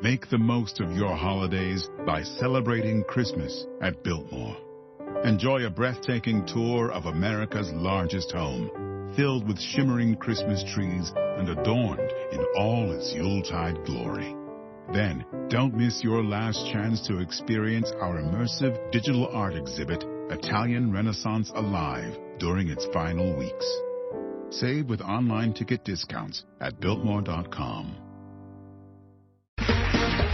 Make the most of your holidays by celebrating Christmas at Biltmore. Enjoy a breathtaking tour of America's largest home, filled with shimmering Christmas trees and adorned in all its Yuletide glory. Then, don't miss your last chance to experience our immersive digital art exhibit, Italian Renaissance Alive, during its final weeks. Save with online ticket discounts at Biltmore.com.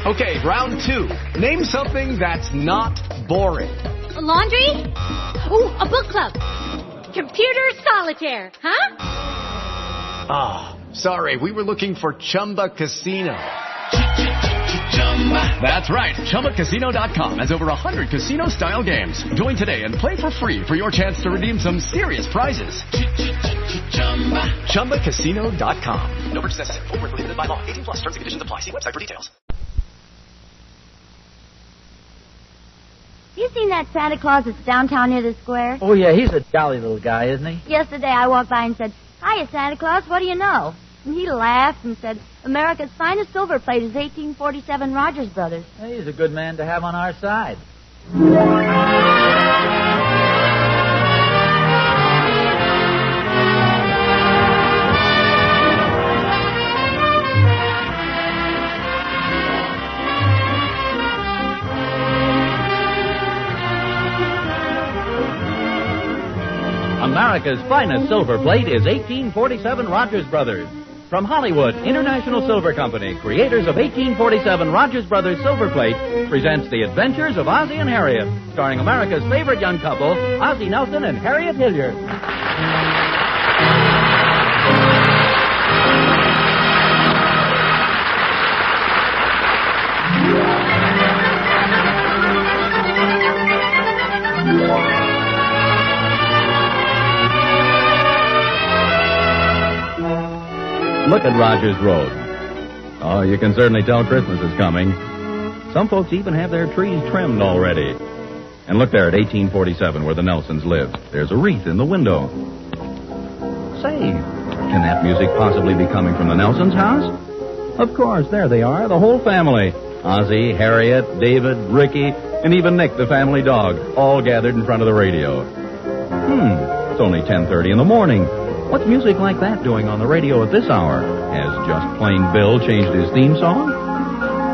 Okay, round two. Name something that's not boring. A laundry? Ooh, a book club. Computer solitaire, huh? Ah, sorry, we were looking for Chumba Casino. That's right, ChumbaCasino.com has over 100 casino-style games. Join today and play for free for your chance to redeem some serious prizes. ChumbaCasino.com. No purchase necessary. Void where prohibited by law. 18+ terms and conditions apply. See website for details. You seen that Santa Claus that's downtown near the square? Oh, yeah, he's a jolly little guy, isn't he? Yesterday I walked by and said, "Hiya, Santa Claus, what do you know?" And he laughed and said, "America's finest silver plate is 1847 Rogers Brothers." Hey, he's a good man to have on our side. America's finest silver plate is 1847 Rogers Brothers. From Hollywood, International Silver Company, creators of 1847 Rogers Brothers Silver Plate, presents The Adventures of Ozzie and Harriet, starring America's favorite young couple, Ozzie Nelson and Harriet Hilliard. Look at Rogers Road. Oh, you can certainly tell Christmas is coming. Some folks even have their trees trimmed already. And look there at 1847 where the Nelsons live. There's a wreath in the window. Say, can that music possibly be coming from the Nelsons' house? Of course, there they are, the whole family. Ozzie, Harriet, David, Ricky, and even Nick, the family dog, all gathered in front of the radio. It's only 10:30 in the morning. What's music like that doing on the radio at this hour? Has Just Plain Bill changed his theme song?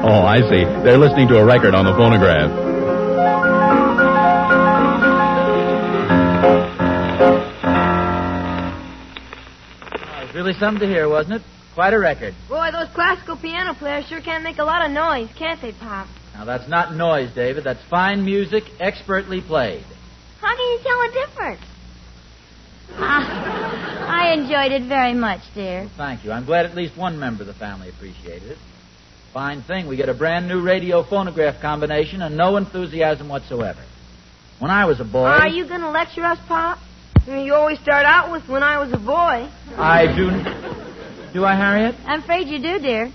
Oh, I see. They're listening to a record on the phonograph. Oh, it was really something to hear, wasn't it? Quite a record. Boy, those classical piano players sure can make a lot of noise, can't they, Pop? Now, that's not noise, David. That's fine music, expertly played. How can you tell a difference? I enjoyed it very much, dear. Thank you. I'm glad at least one member of the family appreciated it. Fine thing. We get a brand new radio phonograph combination and no enthusiasm whatsoever. When I was a boy... Are you going to lecture us, Pop? I mean, you always start out with "when I was a boy." I do... Do I, Harriet? I'm afraid you do, dear.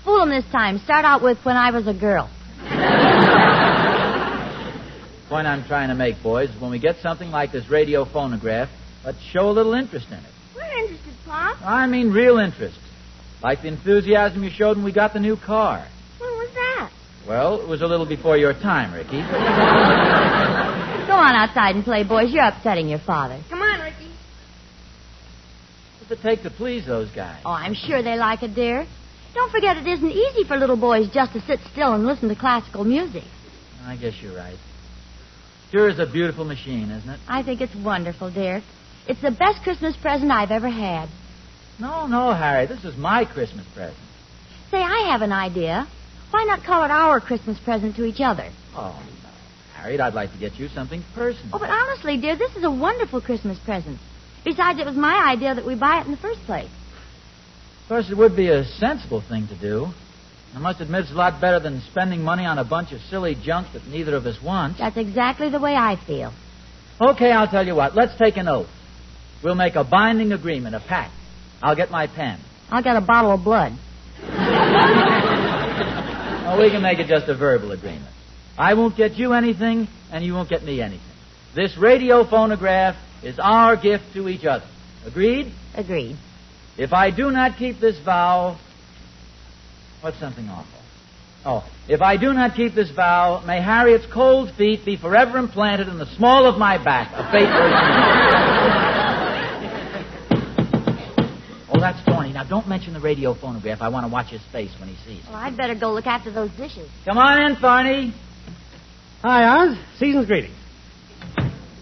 Fool 'em this time. Start out with "when I was a girl." The point I'm trying to make, boys, is when we get something like this radio phonograph, let's show a little interest in it. We're interested, Pop. I mean real interest. Like the enthusiasm you showed when we got the new car. When was that? Well, it was a little before your time, Ricky. Go on outside and play, boys. You're upsetting your father. Come on, Ricky. What's it take to please those guys? Oh, I'm sure they like it, dear. Don't forget it isn't easy for little boys just to sit still and listen to classical music. I guess you're right. Sure is a beautiful machine, isn't it? I think it's wonderful, dear. It's the best Christmas present I've ever had. No, Harry. This is my Christmas present. Say, I have an idea. Why not call it our Christmas present to each other? Oh, no. Harriet, I'd like to get you something personal. Oh, but honestly, dear, this is a wonderful Christmas present. Besides, it was my idea that we buy it in the first place. Of course, it would be a sensible thing to do. I must admit it's a lot better than spending money on a bunch of silly junk that neither of us wants. That's exactly the way I feel. Okay, I'll tell you what. Let's take an oath. We'll make a binding agreement, a pact. I'll get my pen. I'll get a bottle of blood. Oh, we can make it just a verbal agreement. I won't get you anything, and you won't get me anything. This radio phonograph is our gift to each other. Agreed? Agreed. If I do not keep this vow, what's something awful? Oh, if I do not keep this vow, may Harriet's cold feet be forever implanted in the small of my back, a fate worse. Oh, that's Thorny. Now, don't mention the radio phonograph. I want to watch his face when he sees it. Well, I'd better go look after those dishes. Come on in, Thorny. Hi, Oz. Season's greetings.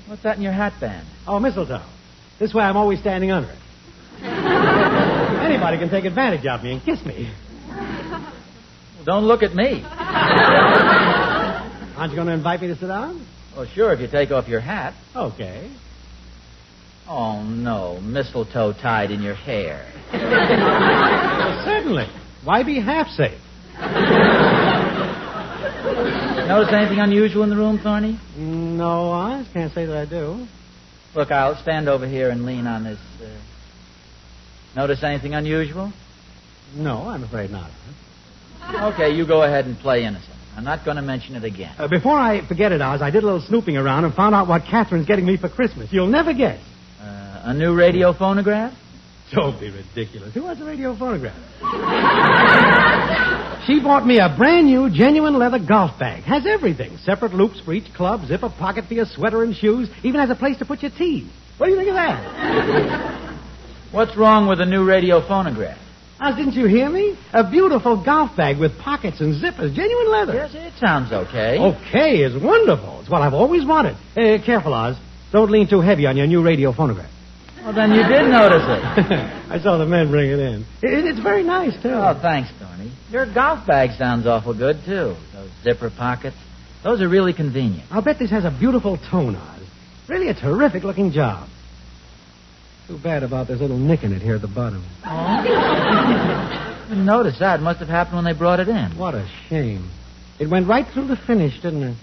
What's that in your hat band? Oh, mistletoe. This way I'm always standing under it. Anybody can take advantage of me and kiss me. Well, don't look at me. Aren't you going to invite me to sit down? Well, sure, if you take off your hat. Okay. Oh, no. Mistletoe tied in your hair. Well, certainly. Why be half safe? Notice anything unusual in the room, Thorny? No, Oz. Can't say that I do. Look, I'll stand over here and lean on this. Notice anything unusual? No, I'm afraid not. Okay, you go ahead and play innocent. I'm not going to mention it again. Before I forget it, Oz, I did a little snooping around and found out what Catherine's getting me for Christmas. You'll never guess. A new radio phonograph? Don't be ridiculous. Who wants a radio phonograph? She bought me a brand new, genuine leather golf bag. Has everything. Separate loops for each club, zipper pocket for your sweater and shoes, even has a place to put your tea. What do you think of that? What's wrong with a new radio phonograph? Oz, didn't you hear me? A beautiful golf bag with pockets and zippers, genuine leather. Yes, it sounds okay. Okay is wonderful. It's what I've always wanted. Careful, Oz. Don't lean too heavy on your new radio phonograph. Well, then you did notice it. I saw the men bring it in. It's very nice, too. Oh, thanks, Tony. Your golf bag sounds awful good, too. Those zipper pockets. Those are really convenient. I'll bet this has a beautiful tone, Oz. Really a terrific-looking job. Too bad about this little nick in it here at the bottom. Oh? Didn't notice that. Must have happened when they brought it in. What a shame. It went right through the finish, didn't it?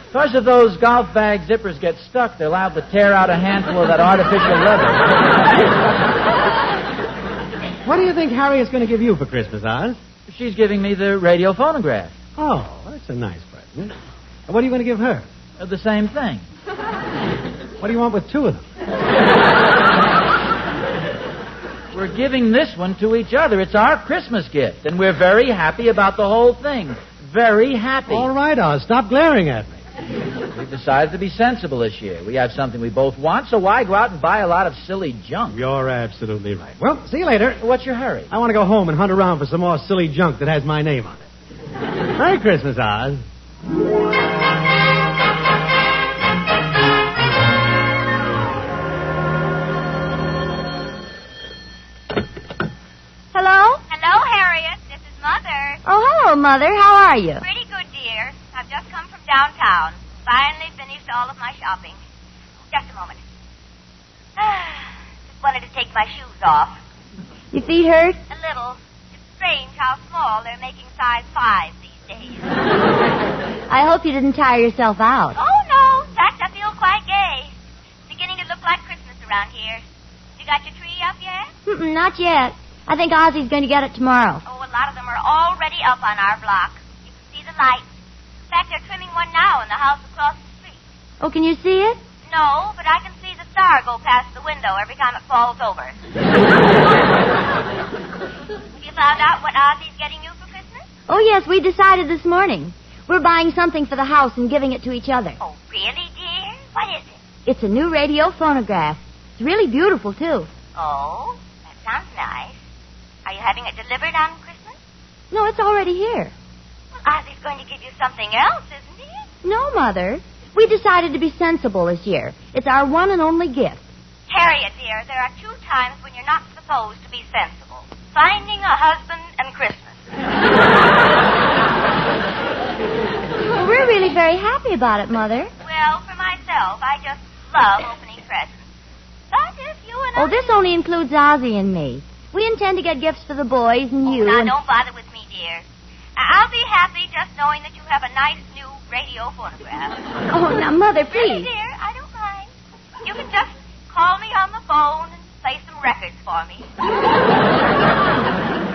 Of course, if those golf bag zippers get stuck, they're liable to tear out a handful of that artificial leather. What do you think Harriet's going to give you for Christmas, Oz? She's giving me the radio phonograph. Oh, that's a nice present. And what are you going to give her? The same thing. What do you want with two of them? We're giving this one to each other. It's our Christmas gift, and we're very happy about the whole thing. Very happy. All right, Oz. Stop glaring at me. We've decided to be sensible this year. We have something we both want, so why go out and buy a lot of silly junk? You're absolutely right. Well, see you later. What's your hurry? I want to go home and hunt around for some more silly junk that has my name on it. Merry Christmas, Oz. Hello? Hello, Harriet. This is Mother. Oh, hello, Mother. How are you? Pretty good, dear. I've just come from downtown. Finally finished all of my shopping. Just a moment. Just wanted to take my shoes off. Your feet hurt? A little. It's strange how small they're making size 5 these days. I hope you didn't tire yourself out. Oh, no. In fact, I feel quite gay. It's beginning to look like Christmas around here. You got your tree up yet? Not yet. I think Ozzie's going to get it tomorrow. Oh, a lot of them are already up on our block. You can see the lights. In fact, they're trimming one now in the house across the street. Oh, can you see it? No, but I can see the star go past the window every time it falls over. Have you found out what Ozzie's getting you for Christmas? Oh, yes, we decided this morning. We're buying something for the house and giving it to each other. Oh, really, dear? What is it? It's a new radio phonograph. It's really beautiful, too. Oh, that sounds nice. Are you having it delivered on Christmas? No, it's already here. Well, Ozzie's going to give you something else, isn't he? No, Mother. We decided to be sensible this year. It's our one and only gift. Harriet, dear, there are 2 times when you're not supposed to be sensible. Finding a husband and Christmas. Well, we're really very happy about it, Mother. Well, for myself, I just love opening presents. But if you and Oh, this only includes Ozzie and me. We intend to get gifts for the boys and you. Now, and... don't bother with me, dear. I'll be happy just knowing that you have a nice new radio phonograph. Oh, now, Mother, Really, please. dear, I don't mind. You can just call me on the phone and play some records for me.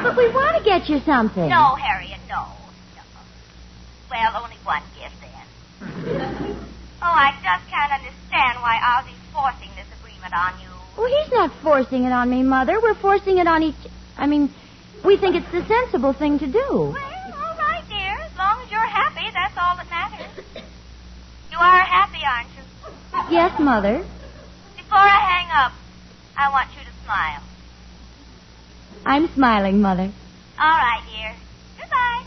But we want to get you something. No, Harriet, no. Well, only one gift, then. Oh, I just can't understand why Ozzie's forcing this agreement on you. Well, he's not forcing it on me, Mother. We're forcing it on each... We think it's the sensible thing to do. Well, all right, dear. As long as you're happy, that's all that matters. You are happy, aren't you? Yes, Mother. Before I hang up, I want you to smile. I'm smiling, Mother. All right, dear. Goodbye.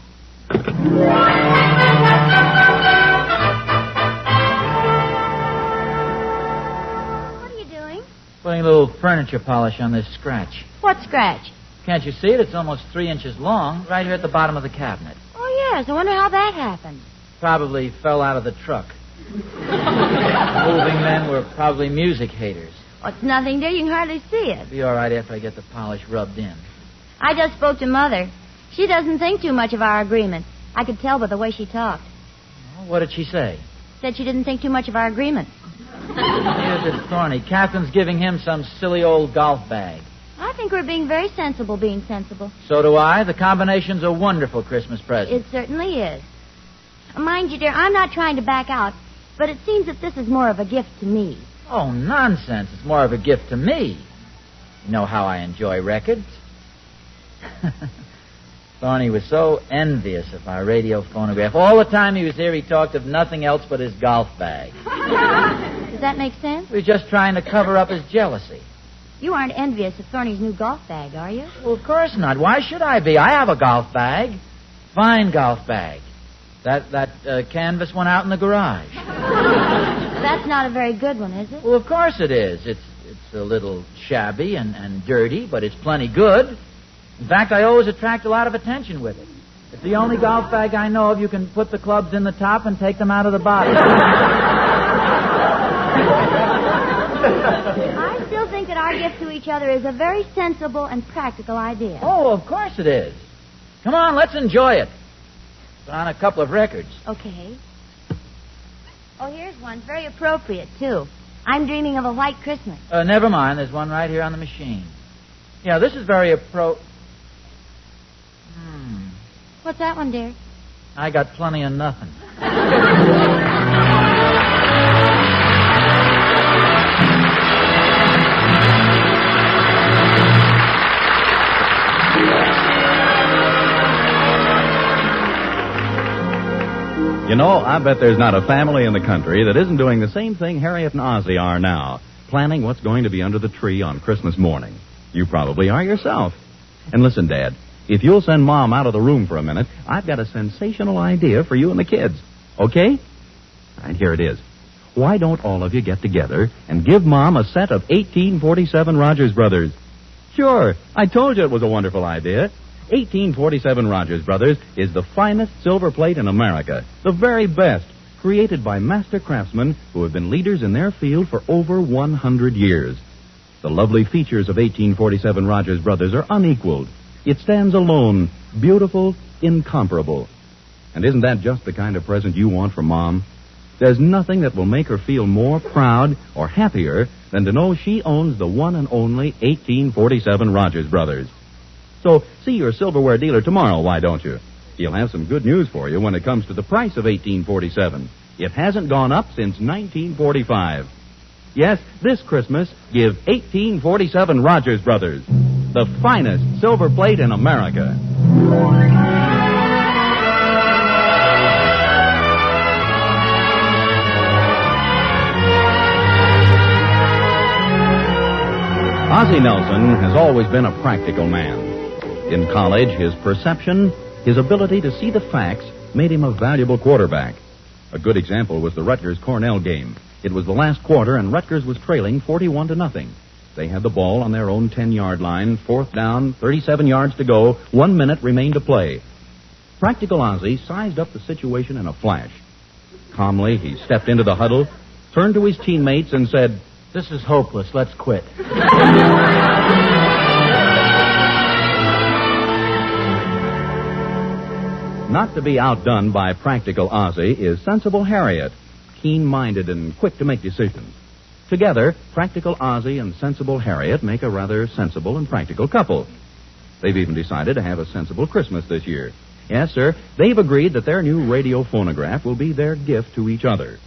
What are you doing? Putting a little furniture polish on this scratch. What scratch? Can't you see it? It's almost 3 inches long, right here at the bottom of the cabinet. Oh, yes. I wonder how that happened. Probably fell out of the truck. Moving men were probably music haters. Well, it's nothing, dear. You can hardly see it. Be all right after I get the polish rubbed in. I just spoke to Mother. She doesn't think too much of our agreement. I could tell by the way she talked. Well, what did she say? Said she didn't think too much of our agreement. Neither did Thorny. Catherine's giving him some silly old golf bag. I think we're being very sensible being sensible. So do I. The combination's a wonderful Christmas present. It certainly is. Mind you, dear, I'm not trying to back out, but it seems that this is more of a gift to me. Oh, nonsense. It's more of a gift to me. You know how I enjoy records. Thorny was so envious of our radio phonograph. All the time he was here, he talked of nothing else but his golf bag. Does that make sense? He was just trying to cover up his jealousy. You aren't envious of Thorny's new golf bag, are you? Well, of course not. Why should I be? I have a golf bag. Fine golf bag. That canvas one out in the garage. That's not a very good one, is it? Well, of course it is. It's a little shabby and dirty, but it's plenty good. In fact, I always attract a lot of attention with it. It's the only golf bag I know of you can put the clubs in the top and take them out of the bottom. I still think that our gift to each other is a very sensible and practical idea. Oh, of course it is. Come on, let's enjoy it. Put on a couple of records. Okay. Oh, here's one. Very appropriate, too. I'm dreaming of a white Christmas. Never mind. There's one right here on the machine. Yeah, this is very What's that one, dear? I got plenty of nothing. You know, I bet there's not a family in the country that isn't doing the same thing Harriet and Ozzie are now, planning what's going to be under the tree on Christmas morning. You probably are yourself. And listen, Dad, if you'll send Mom out of the room for a minute, I've got a sensational idea for you and the kids. Okay? And here it is. Why don't all of you get together and give Mom a set of 1847 Rogers Brothers? Sure, I told you it was a wonderful idea. 1847 Rogers Brothers is the finest silver plate in America, the very best, created by master craftsmen who have been leaders in their field for over 100 years. The lovely features of 1847 Rogers Brothers are unequaled. It stands alone, beautiful, incomparable. And isn't that just the kind of present you want for Mom? There's nothing that will make her feel more proud or happier than to know she owns the one and only 1847 Rogers Brothers. So see your silverware dealer tomorrow, why don't you? He'll have some good news for you when it comes to the price of 1847. It hasn't gone up since 1945. Yes, this Christmas, give 1847 Rogers Brothers the finest silver plate in America. Ozzie Nelson has always been a practical man. In college, his perception, his ability to see the facts, made him a valuable quarterback. A good example was the Rutgers-Cornell game. It was the last quarter, and Rutgers was trailing 41-0. They had the ball on their own 10-yard line, 4th down, 37 yards to go, 1 minute remained to play. Practical Ozzie sized up the situation in a flash. Calmly, he stepped into the huddle, turned to his teammates, and said, "This is hopeless. Let's quit." Not to be outdone by practical Ozzie is sensible Harriet, keen-minded and quick to make decisions. Together, practical Ozzie and sensible Harriet make a rather sensible and practical couple. They've even decided to have a sensible Christmas this year. Yes, sir, they've agreed that their new radio phonograph will be their gift to each other.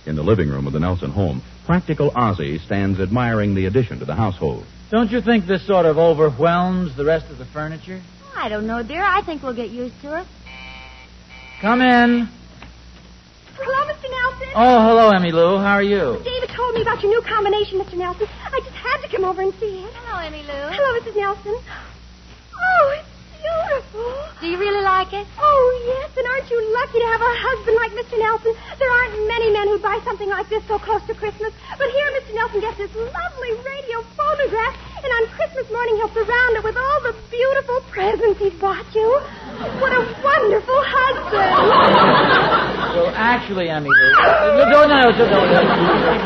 In the living room of the Nelson home, Practical Ozzie stands admiring the addition to the household. Don't you think this sort of overwhelms the rest of the furniture? I don't know, dear. I think we'll get used to it. Come in. Hello, Mr. Nelson. Oh, hello, Emmy Lou. How are you? David told me about your new combination, Mr. Nelson. I just had to come over and see it. Hello, Emmy Lou. Hello, Mrs. Nelson. Oh, it's beautiful. Do you really like it? Oh, yes, and aren't you lucky to have a husband like Mr. Nelson? There aren't many men who'd buy something like this so close to Christmas. But here Mr. Nelson gets this lovely radio phonograph, and on Christmas morning he'll surround it with all the beautiful presents he's bought you. What a wonderful husband. Well, actually, Emmy Lou... No.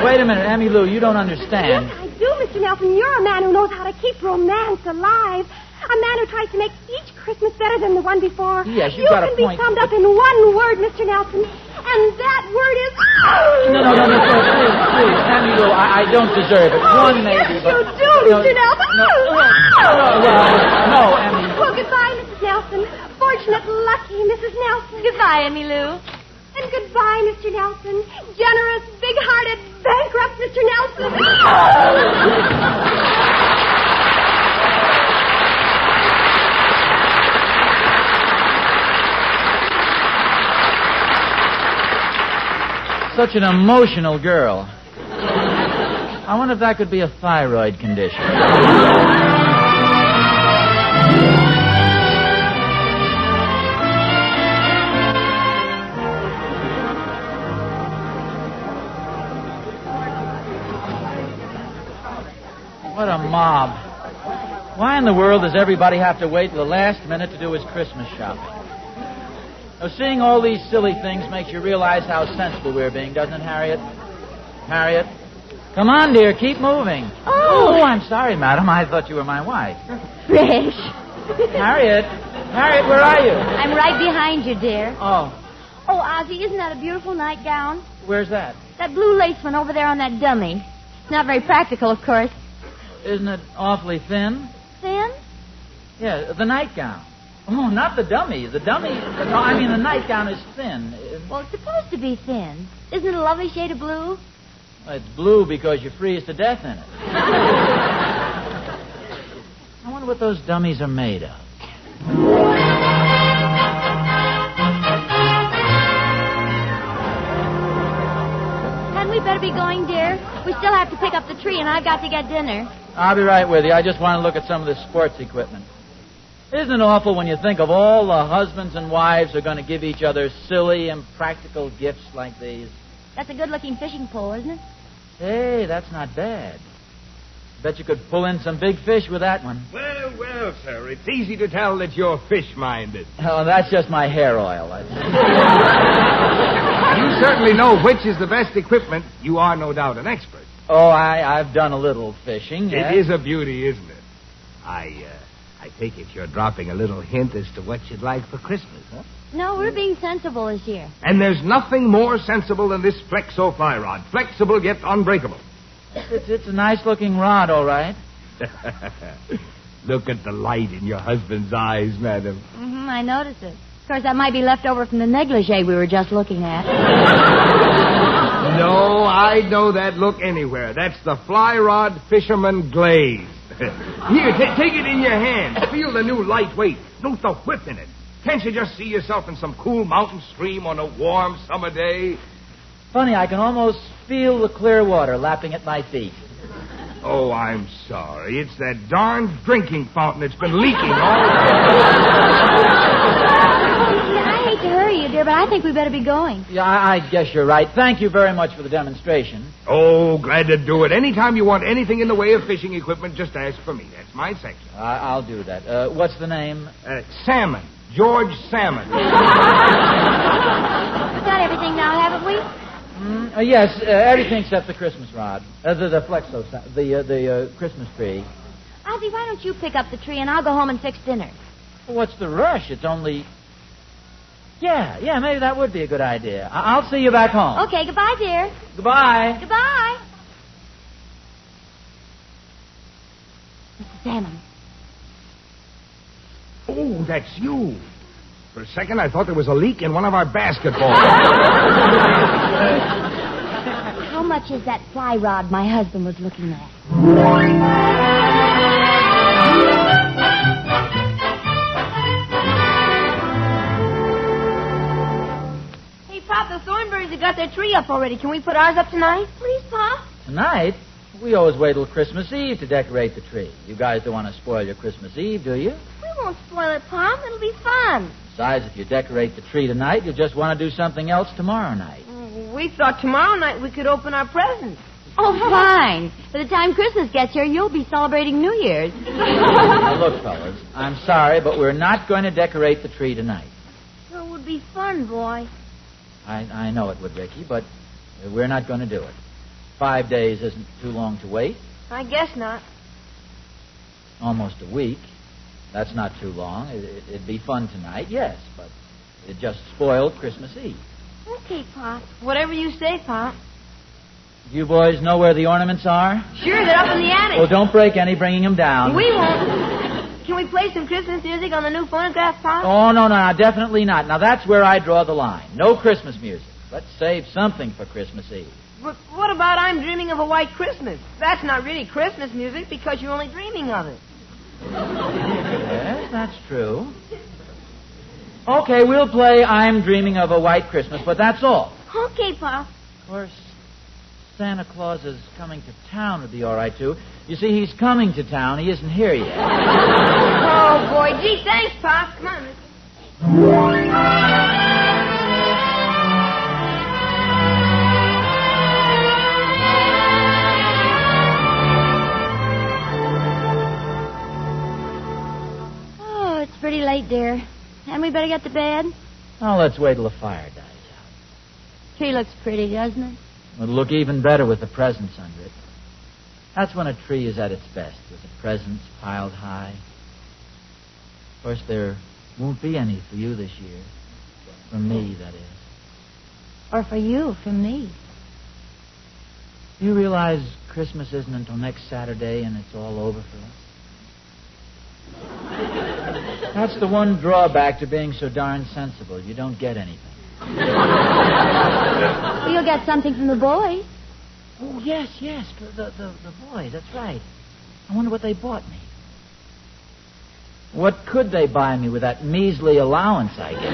Wait a minute, Emmy Lou, you don't understand. Yes, I do, Mr. Nelson. You're a man who knows how to keep romance alive. A man who tries to make each Christmas better than the one before. Yes, you've got a point. You can be summed up in one word, Mr. Nelson, and that word is... No, please, Emmy Lou, I don't deserve it. One maybe, yes, but... you do, Mr. Nelson. No, Emmy. Well, goodbye, Mrs. Nelson. Fortunate, lucky Mrs. Nelson. Goodbye, Emmy Lou. And goodbye, Mr. Nelson. Generous, big-hearted, bankrupt Mr. Nelson. Such an emotional girl. I wonder if that could be a thyroid condition. What a mob. Why in the world does everybody have to wait till the last minute to do his Christmas shopping? Now, seeing all these silly things makes you realize how sensible we're being, doesn't it, Harriet? Harriet? Come on, dear, keep moving. Oh, I'm sorry, madam. I thought you were my wife. Fresh. Harriet, where are you? I'm right behind you, dear. Oh, Oh, Ozzie, isn't that a beautiful nightgown? where's that? That blue lace one over there on that dummy. It's not very practical, of course. Isn't it awfully thin? Thin? Yeah, the nightgown. Oh, not the dummy. The nightgown is thin. Well, it's supposed to be thin. Isn't it a lovely shade of blue? Well, it's blue because you freeze to death in it. I wonder what those dummies are made of. Hadn't we better be going, dear? We still have to pick up the tree, and I've got to get dinner. I'll be right with you. I just want to look at some of this sports equipment. Isn't it awful when you think of all the husbands and wives who are going to give each other silly, impractical gifts like these? That's a good-looking fishing pole, isn't it? Hey, that's not bad. Bet you could pull in some big fish with that one. Well, sir, it's easy to tell that you're fish-minded. Oh, that's just my hair oil. You certainly know which is the best equipment. You are no doubt an expert. Oh, I've done a little fishing. Yes? It is a beauty, isn't it? I take it you're dropping a little hint as to what you'd like for Christmas, huh? No, we're being sensible this year. And there's nothing more sensible than this Flexo fly rod. Flexible yet unbreakable. It's a nice-looking rod, all right. Look at the light in your husband's eyes, madam. Mm-hmm, I noticed it. Of course, that might be left over from the negligee we were just looking at. No, I'd know that look anywhere. That's the fly rod fisherman glaze. Here, take it in your hand. Feel the new lightweight. Note the whip in it. Can't you just see yourself in some cool mountain stream on a warm summer day? Funny, I can almost feel the clear water lapping at my feet. Oh, I'm sorry. It's that darn drinking fountain that's been leaking all I hate to hurry you, dear, but I think we better be going. Yeah, I guess you're right. Thank you very much for the demonstration. Oh, glad to do it. Anytime you want anything in the way of fishing equipment, just ask for me. That's my section. I'll do that. What's the name? Salmon. George Salmon. Got everything now, haven't we? Yes, everything except the Christmas rod. The Flexo, the Christmas tree. Ozzie, why don't you pick up the tree and I'll go home and fix dinner? Well, what's the rush? It's only... Yeah, maybe that would be a good idea. I'll see you back home. Okay, goodbye, dear. Goodbye. Goodbye. Mr. Salmon. Oh, that's you. For a second, I thought there was a leak in one of our basketballs. How much is that fly rod my husband was looking at? Hey, Pop, the Thornberrys have got their tree up already. Can we put ours up tonight? Please, Pop. Tonight? We always wait till Christmas Eve to decorate the tree. You guys don't want to spoil your Christmas Eve, do you? We won't spoil it, Pop. It'll be fun. Besides, if you decorate the tree tonight, you'll just want to do something else tomorrow night. We thought tomorrow night we could open our presents. Oh, fine. By the time Christmas gets here, you'll be celebrating New Year's. Now, look, fellas, I'm sorry, but we're not going to decorate the tree tonight. It would be fun, boy. I know it would, Ricky, but we're not going to do it. 5 days isn't too long to wait. I guess not. Almost a week. That's not too long. It'd be fun tonight, yes, but it just spoiled Christmas Eve. Okay, Pop. Whatever you say, Pop. You boys know where the ornaments are? Sure, they're up in the attic. Well, don't break any bringing them down. We won't. Can we play some Christmas music on the new phonograph, Pop? Oh, no, definitely not. Now, that's where I draw the line. No Christmas music. Let's save something for Christmas Eve. But what about I'm Dreaming of a White Christmas? That's not really Christmas music because you're only dreaming of it. Yes, that's true. Okay, we'll play I'm Dreaming of a White Christmas, but that's all. Okay, Pop. Of course, Santa Claus is coming to town would be all right, too. You see, he's coming to town. He isn't here yet. Oh, boy. Gee, thanks, Pop. Come on, mister. Pretty late, dear. And we better get to bed? Oh, let's wait till the fire dies out. Tree looks pretty, doesn't it? It'll look even better with the presents under it. That's when a tree is at its best, with the presents piled high. Of course, there won't be any for you this year. From me, that is. Or for you, from me. Do you realize Christmas isn't until next Saturday and it's all over for us? That's the one drawback to being so darn sensible. You don't get anything. You'll get something from the boys. Oh, yes, the boys, that's right. I wonder what they bought me. What could they buy me with that measly allowance I get?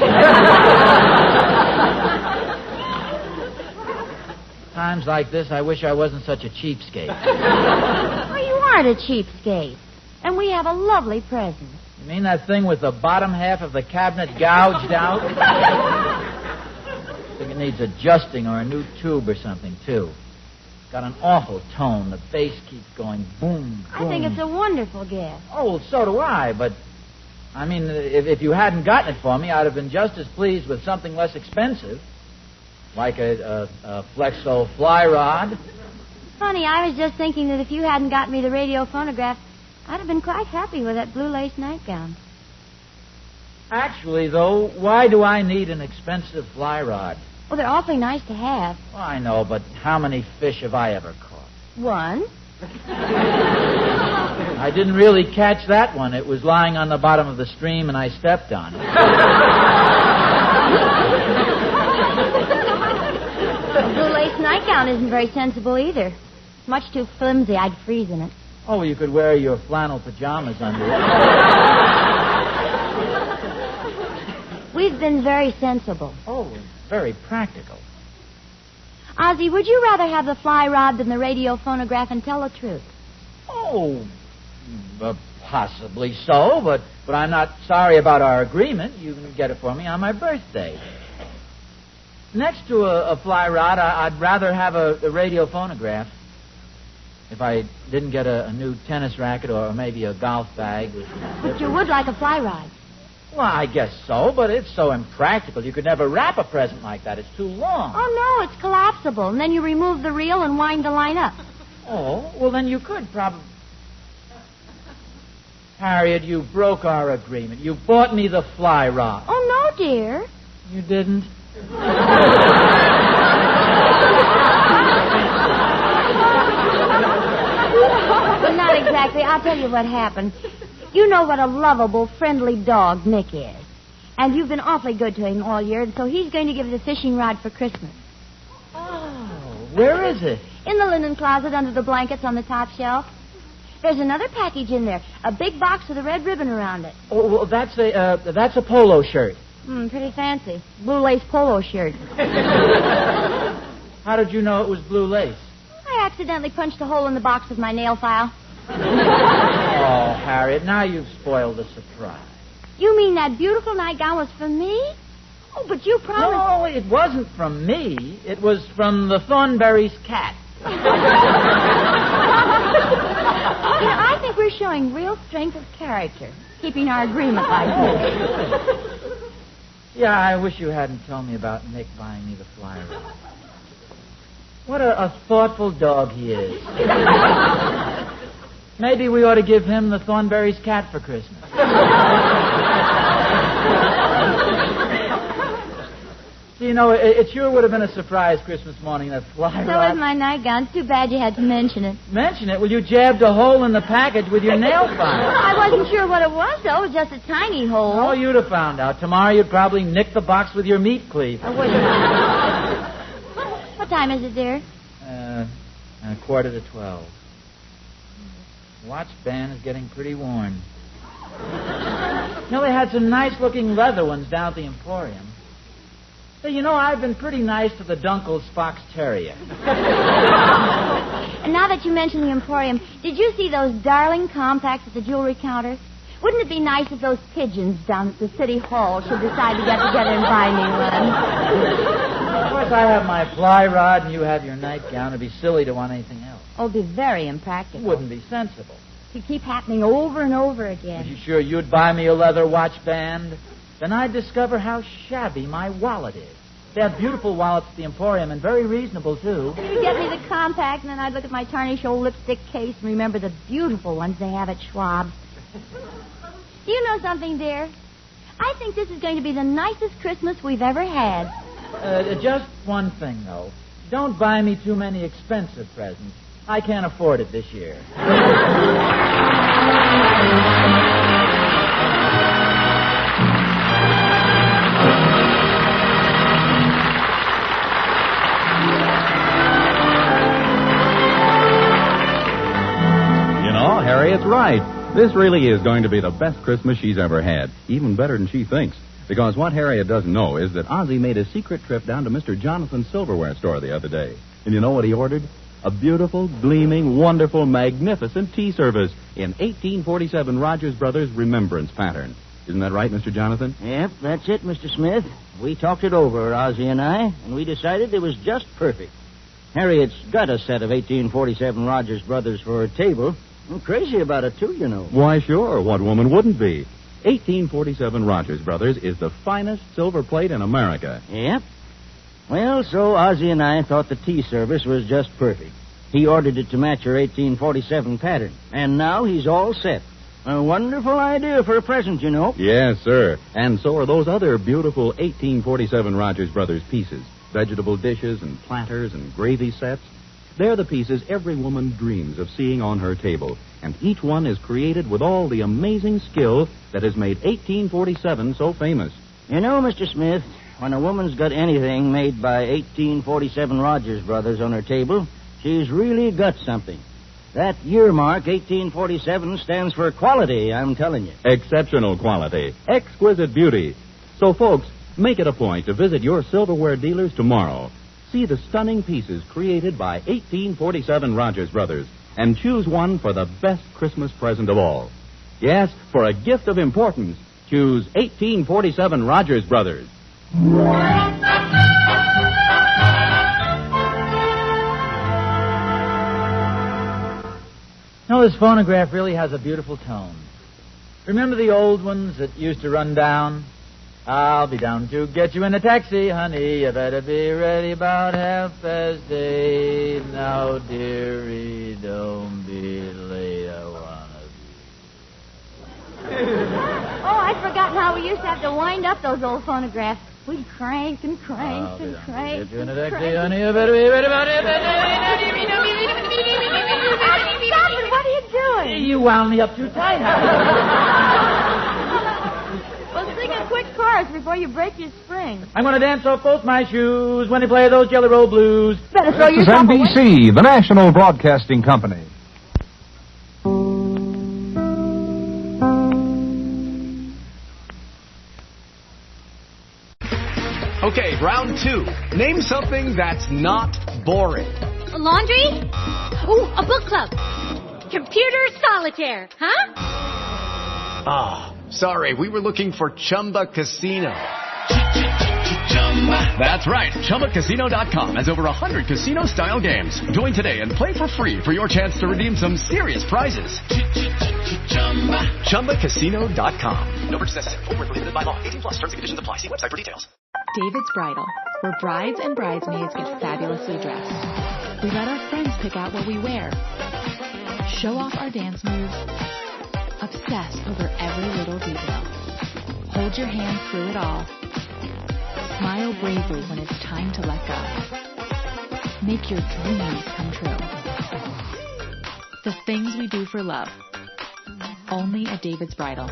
Times like this, I wish I wasn't such a cheapskate. Well, you aren't a cheapskate. And we have a lovely present. You mean that thing with the bottom half of the cabinet gouged out? I think it needs adjusting or a new tube or something, too. It's got an awful tone. The bass keeps going boom, boom. I think it's a wonderful gift. Oh, well, so do I, but... I mean, if you hadn't gotten it for me, I'd have been just as pleased with something less expensive. Like a Flexo fly rod. Funny, I was just thinking that if you hadn't gotten me the radio phonograph, I'd have been quite happy with that blue lace nightgown. Actually, though, why do I need an expensive fly rod? Well, they're awfully nice to have. Well, I know, but how many fish have I ever caught? One. I didn't really catch that one. It was lying on the bottom of the stream, and I stepped on it. The blue lace nightgown isn't very sensible either. Much too flimsy. I'd freeze in it. Oh, well, you could wear your flannel pajamas under it. We've been very sensible. Oh, very practical. Ozzie, would you rather have the fly rod than the radio phonograph, and tell the truth? Oh, possibly so, but I'm not sorry about our agreement. You can get it for me on my birthday. Next to a fly rod, I'd rather have a radio phonograph. If I didn't get a new tennis racket or maybe a golf bag. But you would like a fly rod. Well, I guess so, but it's so impractical. You could never wrap a present like that. It's too long. Oh, no, it's collapsible. And then you remove the reel and wind the line up. Oh, well, then you could probably... Harriet, you broke our agreement. You bought me the fly rod. Oh, no, dear. You didn't? Well, not exactly. I'll tell you what happened. You know what a lovable, friendly dog Nick is. And you've been awfully good to him all year, and so he's going to give us a fishing rod for Christmas. Oh, where is it? In the linen closet under the blankets on the top shelf. There's another package in there. A big box with a red ribbon around it. Oh, well, that's a polo shirt. Pretty fancy. Blue lace polo shirt. How did you know it was blue lace? I accidentally punched a hole in the box with my nail file. Oh, Harriet, now you've spoiled the surprise. You mean that beautiful nightgown was for me? Oh, but you promised... No, it wasn't from me. It was from the Thornberry's cat. I think we're showing real strength of character, keeping our agreement like this. Yeah, I wish you hadn't told me about Nick buying me the fly rod. What a thoughtful dog he is. Maybe we ought to give him the Thornberry's cat for Christmas. You know, it sure would have been a surprise Christmas morning, that fly rod. So was my nightgown. It's too bad you had to mention it. Mention it? Well, you jabbed a hole in the package with your nail file. I wasn't sure what it was, though. It was just a tiny hole. Oh, you'd have found out. Tomorrow you'd probably nick the box with your meat cleave. I wouldn't. What time is it, dear? 11:45. Watch band is getting pretty worn. You know, they had some nice-looking leather ones down at the Emporium. Hey, you know, I've been pretty nice to the Dunkel's Fox Terrier. And now that you mention the Emporium, did you see those darling compacts at the jewelry counter? Wouldn't it be nice if those pigeons down at the city hall should decide to get together and buy me one? Of course, I have my fly rod and you have your nightgown. It'd be silly to want anything else. Oh, it'd be very impractical. It wouldn't be sensible. It'd keep happening over and over again. Are you sure you'd buy me a leather watch band? Then I'd discover how shabby my wallet is. They have beautiful wallets at the Emporium, and very reasonable, too. You'd get me the compact, and then I'd look at my tarnished old lipstick case and remember the beautiful ones they have at Schwab's. Do you know something, dear? I think this is going to be the nicest Christmas we've ever had. Just one thing, though. Don't buy me too many expensive presents. I can't afford it this year. Harriet's right. This really is going to be the best Christmas she's ever had. Even better than she thinks. Because what Harriet doesn't know is that Ozzie made a secret trip down to Mr. Jonathan's silverware store the other day. And you know what he ordered? A beautiful, gleaming, wonderful, magnificent tea service in 1847 Rogers Brothers remembrance pattern. Isn't that right, Mr. Jonathan? Yep, that's it, Mr. Smith. We talked it over, Ozzie and I, and we decided it was just perfect. Harriet's got a set of 1847 Rogers Brothers for her table. I'm crazy about it, too, you know. Why, sure. What woman wouldn't be? 1847 Rogers Brothers is the finest silver plate in America. Yep. Well, so Ozzie and I thought the tea service was just perfect. He ordered it to match her 1847 pattern. And now he's all set. A wonderful idea for a present, you know. Yes, sir. And so are those other beautiful 1847 Rogers Brothers pieces. Vegetable dishes and platters and gravy sets. They're the pieces every woman dreams of seeing on her table. And each one is created with all the amazing skill that has made 1847 so famous. You know, Mr. Smith, when a woman's got anything made by 1847 Rogers Brothers on her table, she's really got something. That year mark, 1847, stands for quality, I'm telling you. Exceptional quality. Exquisite beauty. So, folks, make it a point to visit your silverware dealers tomorrow. See the stunning pieces created by 1847 Rogers Brothers and choose one for the best Christmas present of all. Yes, for a gift of importance, choose 1847 Rogers Brothers. No, this phonograph really has a beautiful tone. Remember the old ones that used to run down? I'll be down to get you in a taxi, honey. You better be ready about 8:30. Now, dearie, don't be late. I wanna be. Oh, I'd forgotten how we used to have to wind up those old phonographs. We'd crank and crank and crank. Get you in a taxi, honey. You better be ready about 8:30. Stop it! What are you doing? You wound me up too tight, honey. Well, sing a quick chorus. course, before you break your spring. I'm going to dance off both my shoes when they play those Jelly Roll Blues. Better throw This is yourself away. NBC, the National Broadcasting Company. Okay, round 2. Name something that's not boring. Laundry? Ooh, a book club. Computer solitaire, huh? Ah, sorry, we were looking for Chumba Casino. That's right. ChumbaCasino.com has over 100 casino-style games. Join today and play for free for your chance to redeem some serious prizes. ChumbaCasino.com. No purchase necessary. Void where prohibited by law. 18 plus. Terms and conditions apply. See website for details. David's Bridal, where brides and bridesmaids get fabulously dressed. We let our friends pick out what we wear, show off our dance moves, obsess over every little detail, hold your hand through it all, smile bravely when it's time to let go. Make your dreams come true. The things we do for love. Only at David's Bridal.